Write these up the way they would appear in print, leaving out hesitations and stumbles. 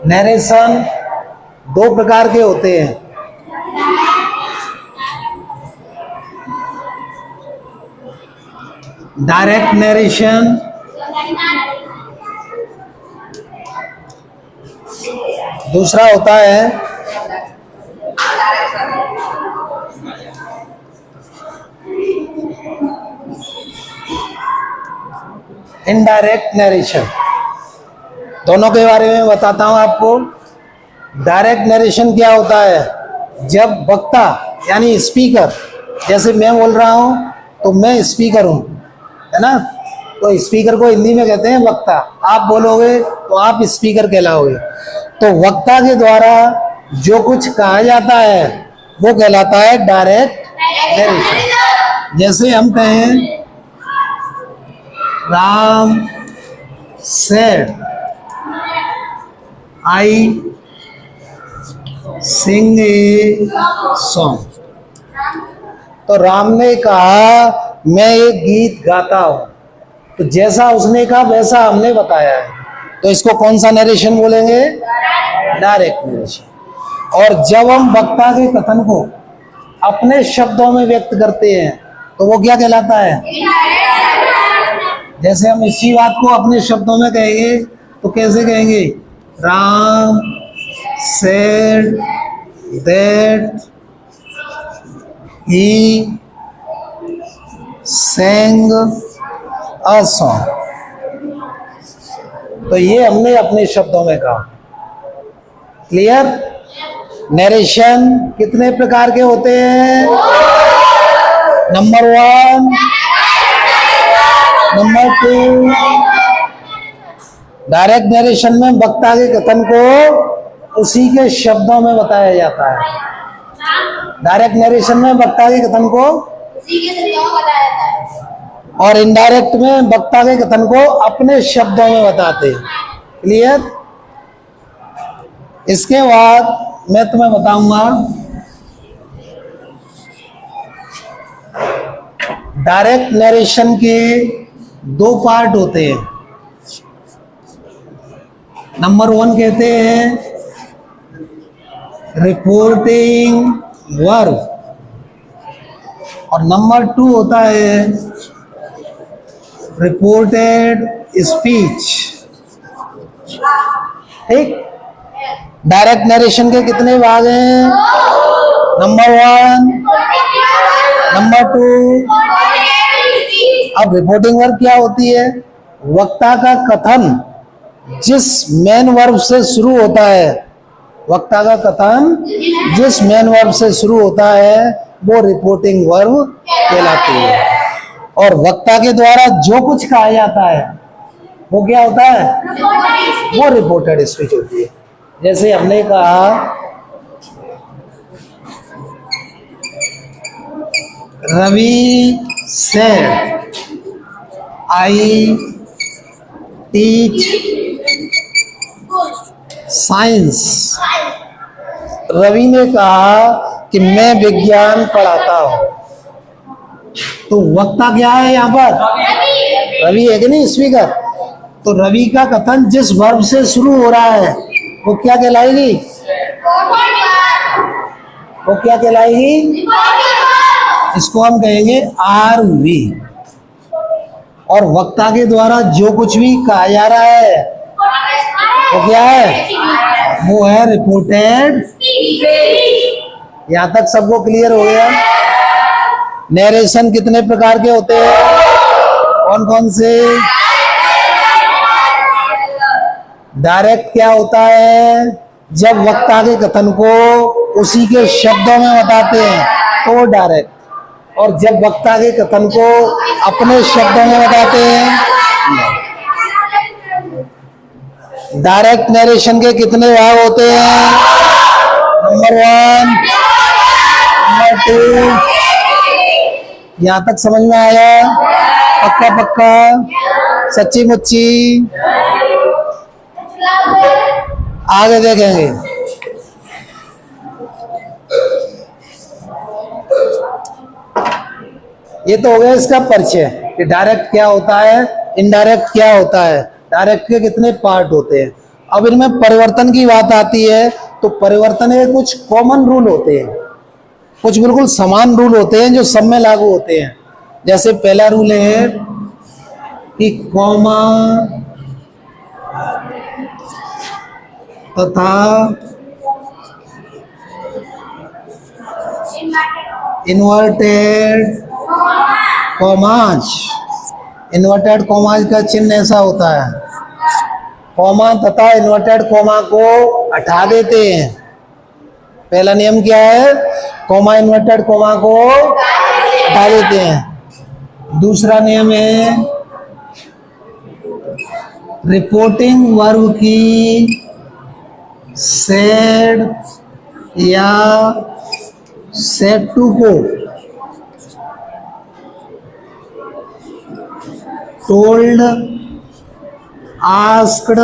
Narration दो प्रकार के होते हैं। डायरेक्ट नरेशन दूसरा होता है इनडायरेक्ट नरेशन। दोनों के बारे में बताता हूं आपको। डायरेक्ट नरेशन क्या होता है? जब वक्ता यानी स्पीकर, जैसे मैं बोल रहा हूं तो मैं स्पीकर हूं, है ना? तो स्पीकर को हिंदी में कहते हैं वक्ता। आप बोलोगे तो आप स्पीकर कहलाओगे। तो वक्ता के द्वारा जो कुछ कहा जाता है वो कहलाता है डायरेक्ट नरेशन। जैसे हम कहें Ram said I sing a song. तो राम ने कहा मैं एक गीत गाता हूं, तो जैसा उसने कहा वैसा हमने बताया है, तो इसको कौन सा नरेशन बोलेंगे? Direct narration. और जब हम वक्ता के कथन को अपने शब्दों में व्यक्त करते हैं तो वो क्या कहलाता है? जैसे हम इसी बात को अपने शब्दों में कहेंगे तो कैसे कहेंगे? Ram said that he sang a song। तो ये हमने अपने शब्दों में कहा। क्लियर? नरेशन कितने प्रकार के होते हैं? नंबर 1, नंबर 2, डायरेक्ट नरेशन में वक्ता के कथन को उसी के शब्दों में बताया जाता है। डायरेक्ट नरेशन में वक्ता के कथन को बताया जाता है और इनडायरेक्ट में वक्ता के कथन को अपने शब्दों में बताते हैं। क्लियर? इसके बाद मैं तुम्हें बताऊंगा डायरेक्ट नरेशन के दो पार्ट होते हैं। नंबर 1 कहते हैं रिपोर्टिंग वर्ब और नंबर 2 होता है रिपोर्टेड स्पीच। ठीक? डायरेक्ट नरेशन के कितने भाग हैं? Number 1, number 2। अब रिपोर्टिंग वर्ब क्या होती है? वक्ता का कथन जिस मेन वर्ब से शुरू होता है, वक्ता का कथन जिस मेन वर्ब से शुरू होता है वो रिपोर्टिंग वर्ब कहलाती है। और वक्ता के द्वारा जो कुछ कहा जाता है वो क्या होता है? वो रिपोर्टेड स्पीच होती है। जैसे हमने कहा Ravi said I teach science. Ravi ने कहा कि मैं विज्ञान पढ़ाता हूं। तो वक्ता क्या है यहाँ पर? रवि है कि नहीं? स्पीकर। तो रवि का कथन जिस वर्ब से शुरू हो रहा है वो क्या कहलाएगी? वो क्या कहलाएगी? इसको हम कहेंगे RV। और वक्ता के द्वारा जो कुछ भी कहा जा रहा है वो क्या है? वो है रिपोर्टेड। यहाँ तक सबको क्लियर हो गया? नरेशन कितने प्रकार के होते हैं? कौन कौन से? डायरेक्ट क्या होता है? जब वक्ता के कथन को उसी के शब्दों में बताते हैं तो वो डायरेक्ट। और जब वक्ता के कथन को अपने शब्दों में बताते हैं। डायरेक्ट नरेशन के कितने भाग होते हैं? Number 1, number 2। यहाँ तक समझ में आया? पक्का पक्का? सच्ची मुच्ची? आगे देखेंगे। ये तो हो गया इसका परिचय कि डायरेक्ट क्या होता है इनडायरेक्ट क्या होता है, डायरेक्ट के कितने पार्ट होते हैं। अब इनमें परिवर्तन की बात आती है तो परिवर्तन के कुछ कॉमन रूल होते हैं, कुछ बिल्कुल समान रूल होते हैं जो सब में लागू होते हैं। जैसे पहला रूल है कि कॉमा तथा इन्वर्टेड कॉमाज, इन्वर्टेड कॉमाज का चिन्ह ऐसा होता है, कॉमा तथा इन्वर्टेड कॉमा को हटा देते हैं। पहला नियम क्या है, कॉमा इन्वर्टेड कॉमा को हटा देते हैं। दूसरा नियम है रिपोर्टिंग वर्ब की सेड या सेड टू को टोल्ड, आस्क्ड,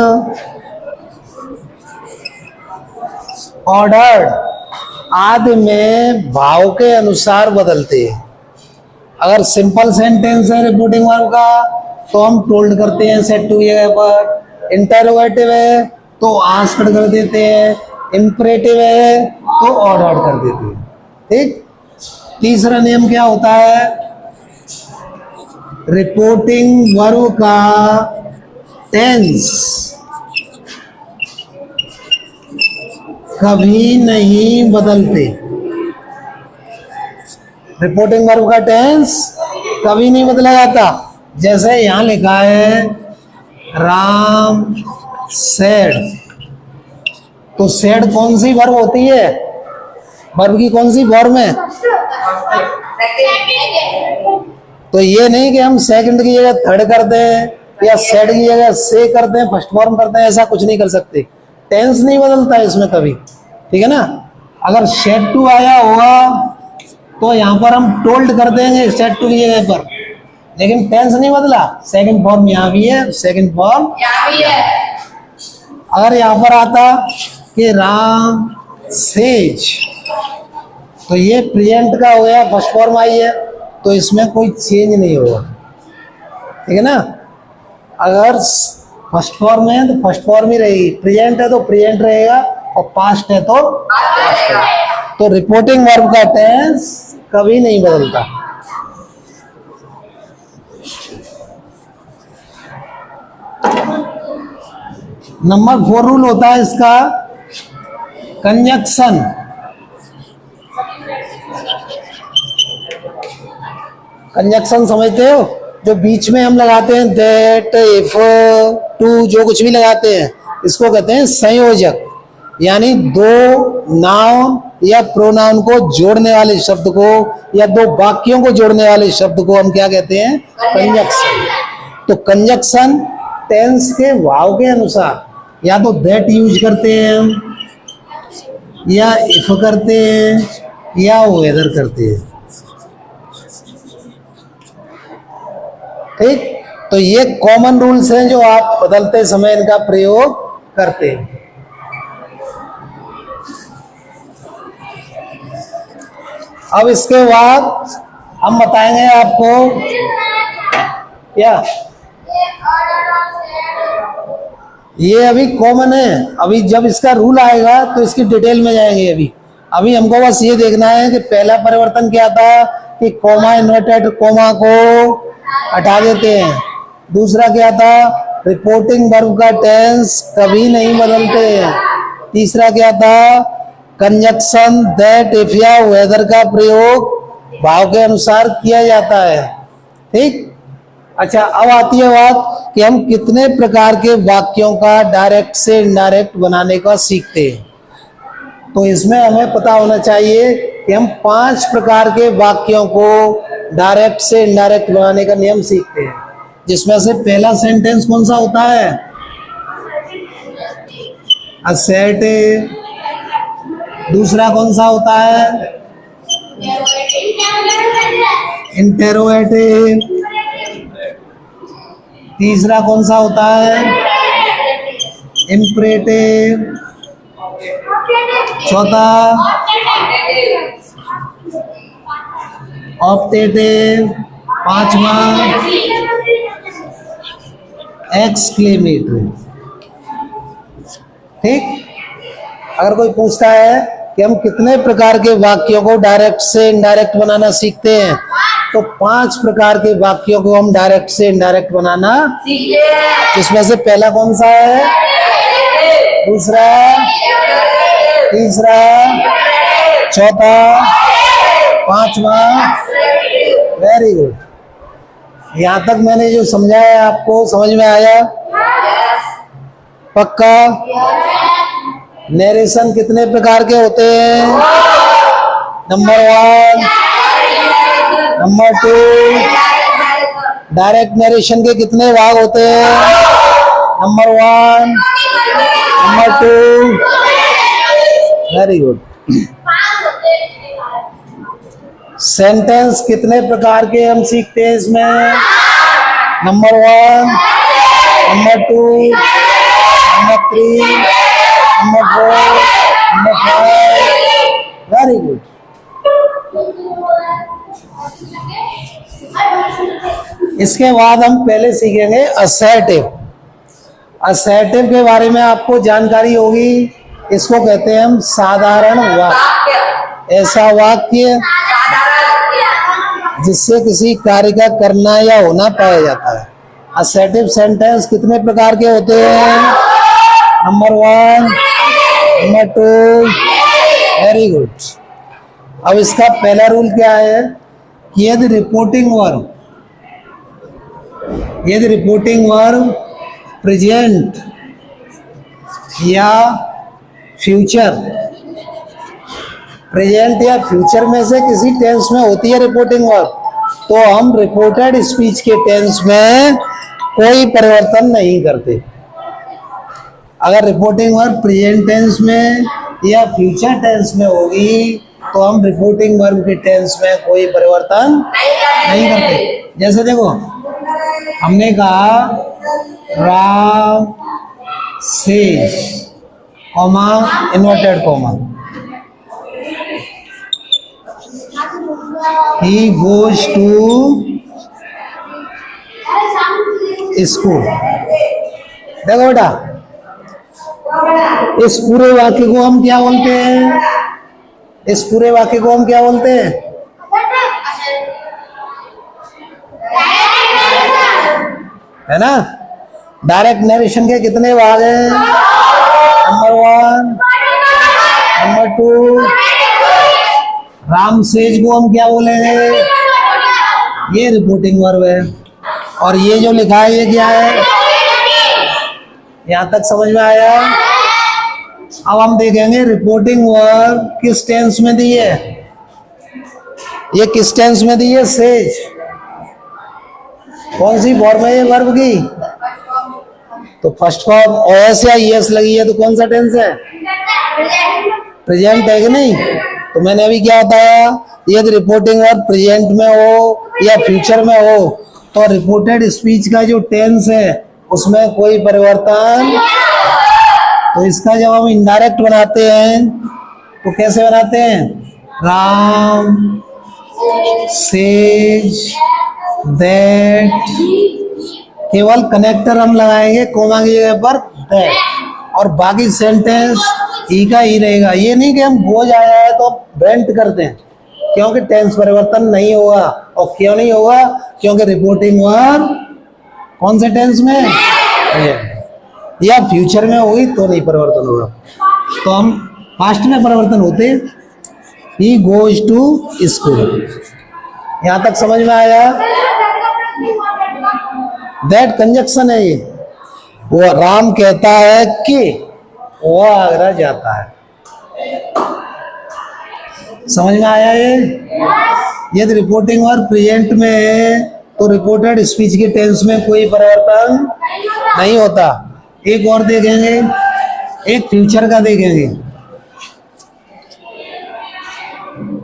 ऑर्डर्ड आदि में भाव के अनुसार बदलते हैं। अगर सिंपल सेंटेंस है रिपोर्टिंग वर्ब का तो हम टोल्ड करते हैं सेड टू की जगह पर, इंटरोगेटिव है तो आस्क्ड कर देते हैं, इंपरेटिव है तो ऑर्डर्ड कर देते हैं। ठीक। तीसरा नियम क्या होता है, रिपोर्टिंग वर्ब का टेंस कभी नहीं बदलते। रिपोर्टिंग वर्ब का टेंस कभी नहीं बदला जाता। जैसे यहां लिखा है राम सेड, तो सेड कौन सी वर्ब होती है, वर्ब की कौन सी फॉर्म है। तो ये नहीं कि हम सेकंड की जगह थर्ड कर दें या सेड की जगह से कर दें, फर्स्ट फॉर्म करते हैं, ऐसा कुछ नहीं कर सकते। टेंस नहीं बदलता है इसमें कभी, ठीक है ना। अगर सेड टू आया होगा तो यहाँ पर हम टोल्ड कर देंगे सेड टू की जगह पर, लेकिन टेंस नहीं बदला। सेकंड फॉर्म यहाँ भी है, सेकंड फॉर्म यहाँ भी है। अगर यहाँ पर आता कि राम सेज, तो ये प्रेजेंट का हो गया, फर्स्ट फॉर्म आई है, तो इसमें कोई चेंज नहीं होगा, ठीक है ना। अगर फर्स्ट फॉर्म है तो फर्स्ट फॉर्म ही रहेगी, प्रेजेंट है तो प्रेजेंट रहेगा, और पास्ट है तो पास्ट है। तो रिपोर्टिंग वर्ब का टेंस कभी नहीं बदलता। नंबर 4 रूल होता है इसका कंजक्शन। कंजक्शन समझते हो, जो बीच में हम लगाते हैं दैट, इफ, टू, जो कुछ भी लगाते हैं इसको कहते हैं संयोजक। यानी दो नाउन या प्रोनाउन को जोड़ने वाले शब्द को या दो वाक्यों को जोड़ने वाले शब्द को हम क्या कहते हैं, कंजक्शन। तो कंजक्शन टेंस के भाव के अनुसार या तो दैट यूज करते हैं हम, या इफ करते हैं, या वेदर करते हैं। ठीक। तो ये कॉमन रूल्स हैं जो आप बदलते समय इनका प्रयोग करते हैं। अब इसके बाद हम बताएंगे आपको क्या, ये अभी कॉमन है, अभी जब इसका रूल आएगा तो इसकी डिटेल में जाएंगे। अभी हमको बस ये देखना है कि पहला परिवर्तन क्या था कि कॉमा इन्वर्टेड कॉमा को हटा देते हैं। दूसरा क्या था, रिपोर्टिंग वर्ब का टेंस कभी नहीं बदलते हैं। तीसरा क्या था, कंजक्शन दैट, इफ या वेदर का प्रयोग भाव के अनुसार किया जाता है। ठीक। अच्छा, अब आती है बात कि हम कितने प्रकार के वाक्यों का डायरेक्ट से इनडायरेक्ट बनाने का सीखते हैं। तो इसमें हमें पता होना चाहिए कि हम 5 प्रकार के वाक्यों को डायरेक्ट से इनडायरेक्ट बनाने का नियम सीखते हैं, जिसमें से पहला सेंटेंस कौन सा होता है, असर्टिव। दूसरा कौन सा होता है, इंटेरोगेटिव। तीसरा कौन सा होता है, इंपरेटिव। चौथा ऑप्टेटिव। पांचवा एक्सक्लेमेटरी। ठीक। अगर कोई पूछता है कि हम कितने प्रकार के वाक्यों को डायरेक्ट से इनडायरेक्ट बनाना सीखते हैं, तो 5 प्रकार के वाक्यों को हम डायरेक्ट से इनडायरेक्ट बनाना सीखते हैं। इसमें से पहला कौन सा है? दूसरा, तीसरा, चौथा, पांचवा। Very good. यहां तक मैंने जो समझाया आपको समझ में आया? पक्का? नरेशन कितने प्रकार के होते हैं? Number 1, number 2। डायरेक्ट नरेशन के कितने भाग होते हैं? Number 1, number 2। Very good. Sentence कितने प्रकार के हम सीखते हैं इसमें? Number 1, number 2, number 3, number 4, number 5। Very good. इसके बाद हम पहले सीखेंगे असर्टिव। असर्टिव के बारे में आपको जानकारी होगी। इसको कहते हैं हम साधारण वाक्य। ऐसा वाक्य जिससे किसी कार्य का करना या होना पाया जाता है। असर्टिव सेंटेंस कितने प्रकार के होते हैं? Number 1, number 2। Very good. अब इसका पहला रूल क्या है कि यदि रिपोर्टिंग वर्ब प्रेजेंट या फ्यूचर, प्रेजेंट या फ्यूचर में से किसी टेंस में होती है रिपोर्टिंग वर्ब, तो हम रिपोर्टेड स्पीच के टेंस में कोई परिवर्तन नहीं करते। अगर रिपोर्टिंग वर्ब प्रेजेंट टेंस में या फ्यूचर टेंस में होगी तो हम रिपोर्टिंग वर्ब के टेंस में कोई परिवर्तन नहीं करते। जैसे देखो, हमने कहा Ram says, comma, inverted comma, he goes to school। देखो बेटा, इस पूरे वाक्य को हम क्या बोलते हैं? इस पूरे वाक्य को हम क्या बोलते हैं? है ना? डायरेक्ट नरेशन के कितने भाग हैं? Number 1, number 2। राम सेज को हम क्या बोलेंगे? ये रिपोर्टिंग वर्ब है। और ये जो लिखा है ये क्या है? यहां तक समझ में आया? अब हम देखेंगे रिपोर्टिंग वर्ब किस टेंस में दी है। ये किस टेंस में दी है? सेज। कौन सी फॉर्म है ये वर्ब की? तो फर्स्ट फॉर्म ओएस या ईएस लगी है तो कौन सा टेंस है? प्रेजेंट है कि नहीं? तो मैंने अभी क्या बताया, यदि रिपोर्टिंग वर्ब प्रेजेंट में हो या फ्यूचर में हो तो रिपोर्टेड स्पीच का जो टेंस है उसमें कोई परिवर्तन। तो इसका जब हम इनडायरेक्ट बनाते हैं तो कैसे बनाते हैं? राम सेज दैट, केवल कनेक्टर हम लगाएंगे कोमा की जगह पर दैट, और बाकी सेंटेंस ई का ही रहेगा। ये नहीं कि हम बोझ आया है तो वेंट करते हैं, क्योंकि टेंस परिवर्तन नहीं होगा। और क्यों नहीं होगा? क्योंकि रिपोर्टिंग वर्ब कौन से टेंस में या फ्यूचर में होगी तो नहीं परिवर्तन होगा। तो हम पास्ट में परिवर्तन होते हैं। He goes to school. यहां तक समझ में आया? दैट कंजक्शन है ये। वो राम कहता है कि वो आगरा जाता है। समझ में आया ये? यदि रिपोर्टिंग वर्ब प्रेजेंट में है तो रिपोर्टेड स्पीच के टेंस में कोई परिवर्तन नहीं होता। एक और देखेंगे, एक फ्यूचर का देखेंगे।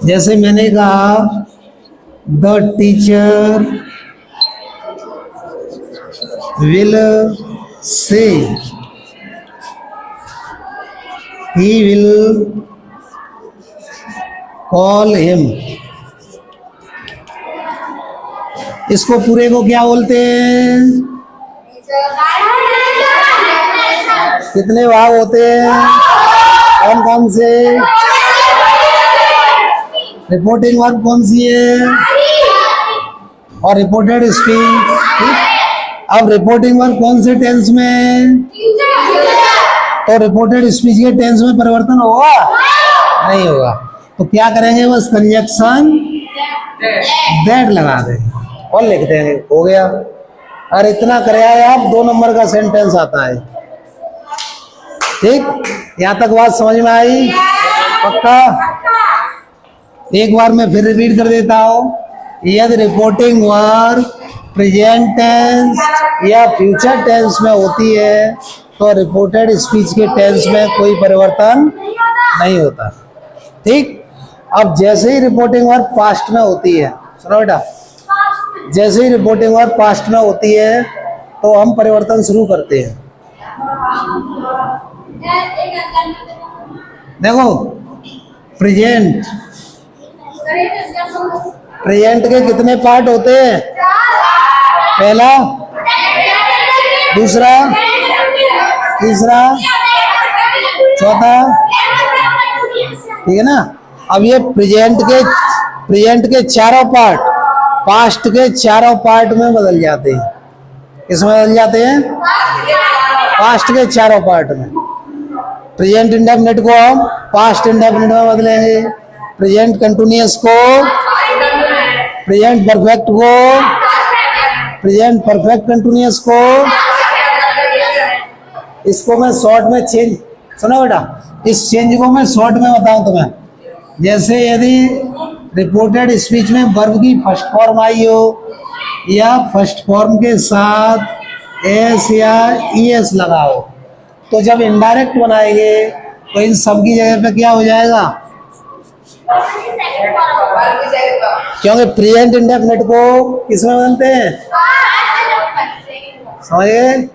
जैसे मैंने कहा the teacher will say, he will call him। इसको पूरे को क्या बोलते हैं? कितने भाग होते हैं? कौन कौन से? रिपोर्टिंग वर्ब कौन सी है? और रिपोर्टेड स्पीच। अब रिपोर्टिंग वर्ब कौन से टेंस में? तो रिपोर्टेड स्पीच के टेंस में परिवर्तन होगा? नहीं होगा। तो क्या करेंगे? बस कंजक्शन दैट लगा देंगे और लिख देंगे, हो गया। और इतना करे आप 2 नंबर का सेंटेंस आता है। ठीक, यहाँ तक बात समझ में आई? पक्का? एक बार मैं फिर रिपीट कर देता हूँ। यदि रिपोर्टिंग वर्ब प्रेजेंट टेंस या फ्यूचर टेंस में होती है तो रिपोर्टेड स्पीच के टेंस में कोई परिवर्तन नहीं होता। ठीक, अब जैसे ही रिपोर्टिंग वर्ब पास्ट में होती है, सुनो बेटा, जैसे ही रिपोर्टिंग वर्ब पास्ट में होती है तो हम परिवर्तन शुरू करते हैं। देखो, प्रेजेंट, प्रेजेंट के कितने पार्ट होते हैं? पहला, दूसरा, तीसरा, चौथा, ठीक है ना। अब ये प्रेजेंट के चारों पार्ट पास्ट के चारों पार्ट में बदल जाते हैं। किसमें बदल जाते हैं? पास्ट के चारों पार्ट में। प्रेजेंट इंडेफिनिट को हम पास्ट इंडेफिनिट में बदलेंगे, प्रेजेंट कंटिन्यूअस को प्रेजेंट परफेक्ट को, प्रेजेंट परफेक्ट कंटिन्यूअस को। इसको मैं शॉर्ट में चेंज, सुनो बेटा, इस चेंज को मैं शॉर्ट में बताऊं तुम्हें। जैसे यदि रिपोर्टेड स्पीच में वर्ब की फर्स्ट फॉर्म आई हो या फर्स्ट फॉर्म के साथ एस या ईएस लगा हो, तो जब इनडायरेक्ट बनाएंगे तो इन सब की जगह पे क्या हो जाएगा? क्योंकि प्रेजेंट इंडेफिनिट को किसमें बदलते हैं? समझे?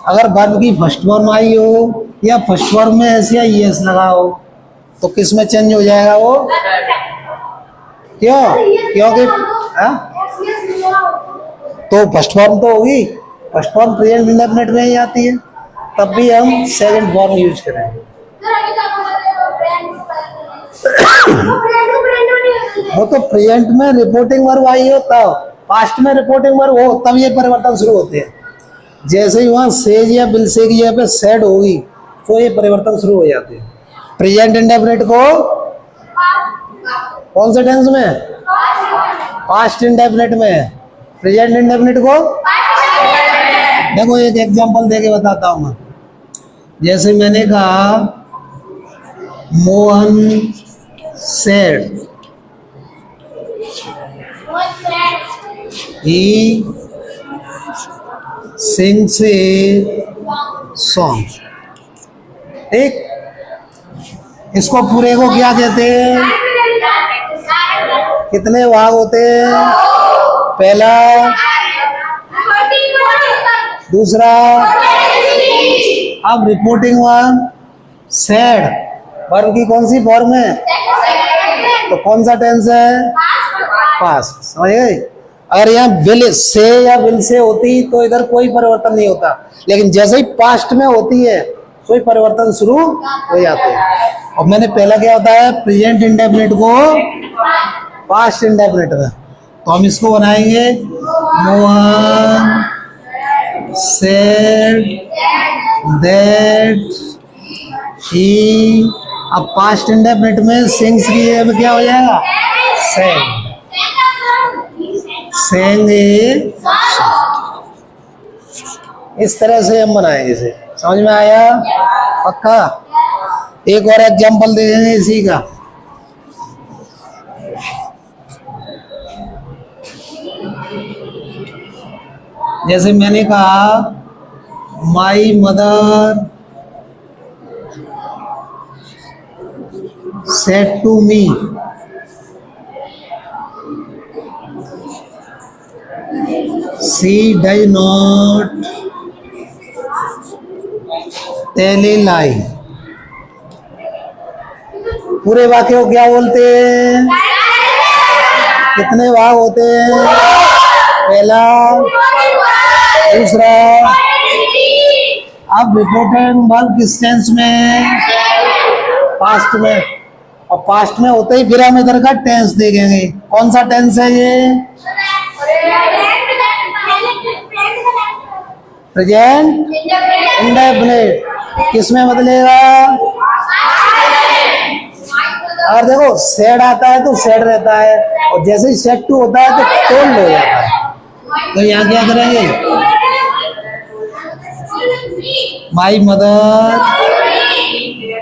अगर वर्ब की फर्स्ट फॉर्म आई हो या फर्स्ट फॉर्म में एस या ईएस लगा हो तो किस में चेंज हो जाएगा वो? क्यों? क्योंकि तो फर्स्ट फॉर्म तो होगी, फर्स्ट फॉर्म प्रेजेंट इंडेफिनिट में ही आती है, तब भी हम सेकंड फॉर्म यूज करेंगे। वो तो प्रेजेंट में रिपोर्टिंग वर्ब आई हो तब, पास्ट में रिपोर्टिंग वर्ब हो तब ये परिवर्तन शुरू होते हैं। जैसे ही वहां सेज या विल से की जगह पे सेड होगी तो ये परिवर्तन शुरू हो जाते हैं। प्रेजेंट इंडेफिनिट को कौन से टेंस में? पास्ट इंडेफिनिट में। प्रेजेंट इंडेफिनिट को देखो, एक एग्जांपल देके बताता हूं मैं। जैसे मैंने कहा Mohan said he sings a song. ठीक, इसको पूरे को क्या कहते हैं? कितने भाग होते हैं? पहला, दूसरा। अब रिपोर्टिंग वर्ब सेड वर्ब की कौन सी फॉर्म है? तो कौन सा टेंस है? पास्ट। समझ गए? अगर यहाँ विल से या विल से होती तो इधर कोई परिवर्तन नहीं होता, लेकिन जैसे ही पास्ट में होती है कोई परिवर्तन शुरू हो जाते हैं। और मैंने पहला क्या बताया? प्रेजेंट इंडेफिनिट को पास्ट इंडेफिनिट में। तो हम इसको बनाएंगे मोहन सेड दैट ही। अब पास्ट इंडेफिनिट में सिंग्स की जगह पे क्या हो जाएगा? सेंग। सेंग ए इस तरह से हम बनाएंगे इसे। समझ में आया? पक्का? एक और एग्जांपल दे देंगे इसी का। जैसे मैंने कहा my mother said to me she does not tell a lie. पूरे वाक्य को क्या बोलते हैं? कितने भाग होते हैं? पहला, दूसरा, अब रिपोर्टिंग वर्ब किस टेंस में? पास्ट में। और पास्ट में होते ही फिर हम इधर का टेंस देखेंगे। कौन सा टेंस है ये? Present indefinite. किस में बदलेगा? और देखो सेड आता है तो सेड रहता है, और जैसे ही सेड टू होता है तो टोल्ड हो जाता है। तो यहाँ क्या करेंगे? My mother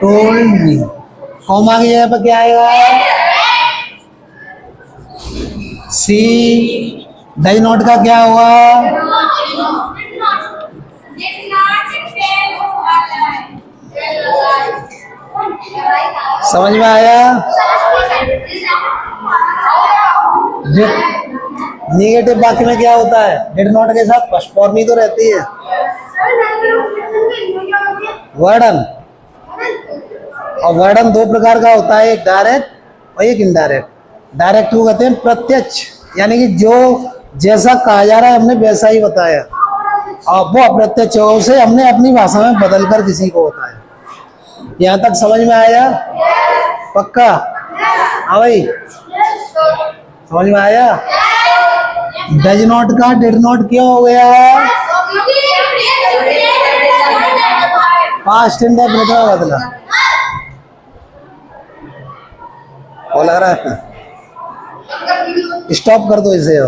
told me. Comma की जगह पर क्या आएगा? सी। डज नॉट का क्या होगा? समझ में आया? नेगेटिव वाक्य में क्या होता है? डिड नॉट के साथ फर्स्ट फॉर्म ही तो रहती है। वर्डन। और वर्डन दो प्रकार का होता है, एक डायरेक्ट और एक इनडायरेक्ट। डायरेक्ट को कहते हैं प्रत्यक्ष, यानी कि जो जैसा कहा जा रहा है हमने वैसा ही बताया, और वो अप्रत्यक्ष हो, उसे हमने अपनी भाषा में बदलकर किसी को बताया। यहाँ तक समझ में आया? पक्का? हाँ भाई, समझ में आया? डज नॉट का डिड नॉट क्यों हो गया? पास्ट इंडेफिनिट में बदला। वो लग रहा है, स्टॉप कर दो इसे।